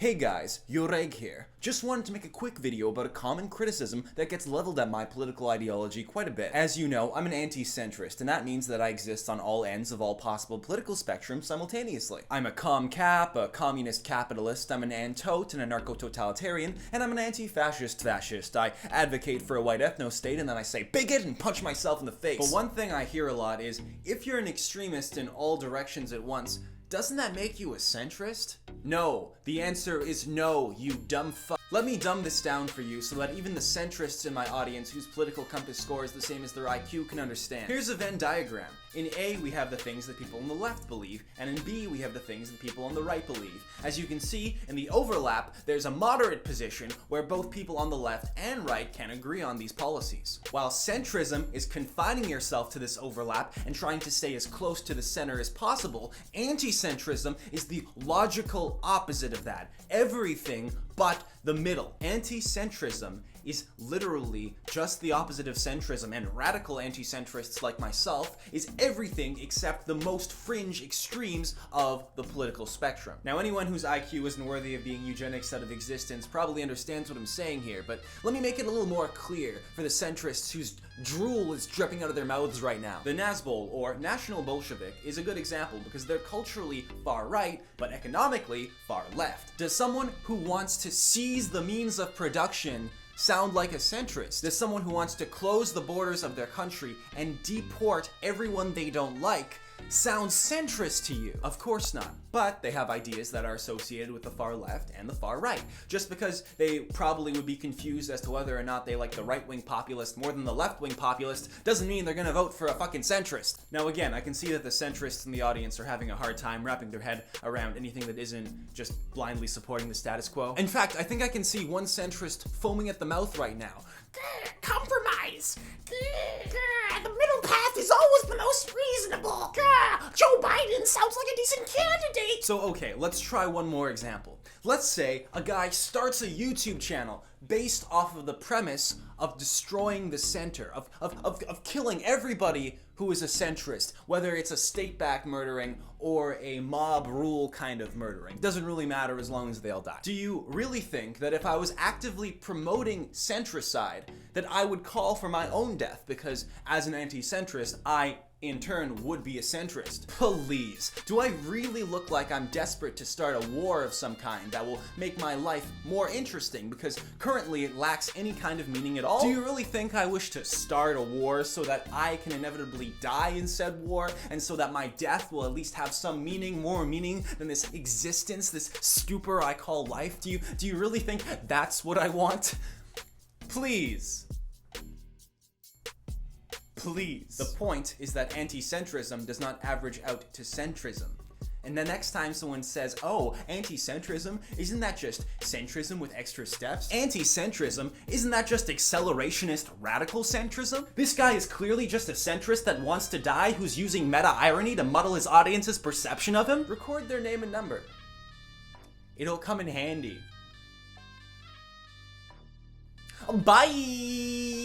Hey guys, aVeRaGe here. Just wanted to make a quick video about a common criticism that gets leveled at my political ideology quite a bit. As you know, I'm an anti-centrist, and that means that I exist on all ends of all possible political spectrums simultaneously. I'm a com-cap, a communist capitalist, I'm an an-tot, an anarcho-totalitarian, and I'm an anti-fascist fascist. I advocate for a white ethno-state, and then I say bigot and punch myself in the face. But one thing I hear a lot is, if you're an extremist in all directions at once, doesn't that make you a centrist? No. The answer is no, you dumb fuck. Let me dumb this down for you so that even the centrists in my audience whose political compass score is the same as their IQ can understand. Here's a Venn diagram. In A, we have the things that people on the left believe, and in B, we have the things that people on the right believe. As you can see, in the overlap, there's a moderate position where both people on the left and right can agree on these policies. While centrism is confining yourself to this overlap and trying to stay as close to the center as possible, aNtI-cEnTrIsm is the logical opposite of that. Everything but the middle. aNtI-cEnTrIsm is literally just the opposite of centrism, and radical anti-centrists like myself is everything except the most fringe extremes of the political spectrum. Now, anyone whose IQ isn't worthy of being eugenics out of existence probably understands what I'm saying here, but let me make it a little more clear for the centrists whose drool is dripping out of their mouths right now. The Nazbol, or National Bolshevik, is a good example because they're culturally far right, but economically far left. Does someone who wants to seize the means of production sound like a centrist? Does someone who wants to close the borders of their country and deport everyone they don't like sound centrist to you? Of course not. But they have ideas that are associated with the far left and the far right. Just because they probably would be confused as to whether or not they like the right-wing populist more than the left-wing populist doesn't mean they're gonna vote for a fucking centrist. Now again, I can see that the centrists in the audience are having a hard time wrapping their head around anything that isn't just blindly supporting the status quo. In fact, I think I can see one centrist foaming at the mouth right now. Compromise. The middle path is always the most reasonable. Joe Biden sounds like a decent candidate. So okay, let's try one more example. Let's say a guy starts a YouTube channel based off of the premise of destroying the center, of killing everybody who is a centrist, whether it's a state-backed murdering or a mob rule kind of murdering. Doesn't really matter as long as they all die. Do you really think that if I was actively promoting centricide, that I would call for my own death because as an anti-centrist, I in turn would be a centrist? Please. Do I really look like I'm desperate to start a war of some kind that will make my life more interesting because currently it lacks any kind of meaning at all? Do you really think I wish to start a war so that I can inevitably die in said war and so that my death will at least have some meaning, more meaning than this existence, this stupor I call life? Do you really think that's what I want? Please. Please. The point is that anti-centrism does not average out to centrism. And the next time someone says, oh, anti-centrism, isn't that just centrism with extra steps? Anti-centrism, isn't that just accelerationist radical centrism? This guy is clearly just a centrist that wants to die who's using meta-irony to muddle his audience's perception of him? Record their name and number. It'll come in handy. Bye!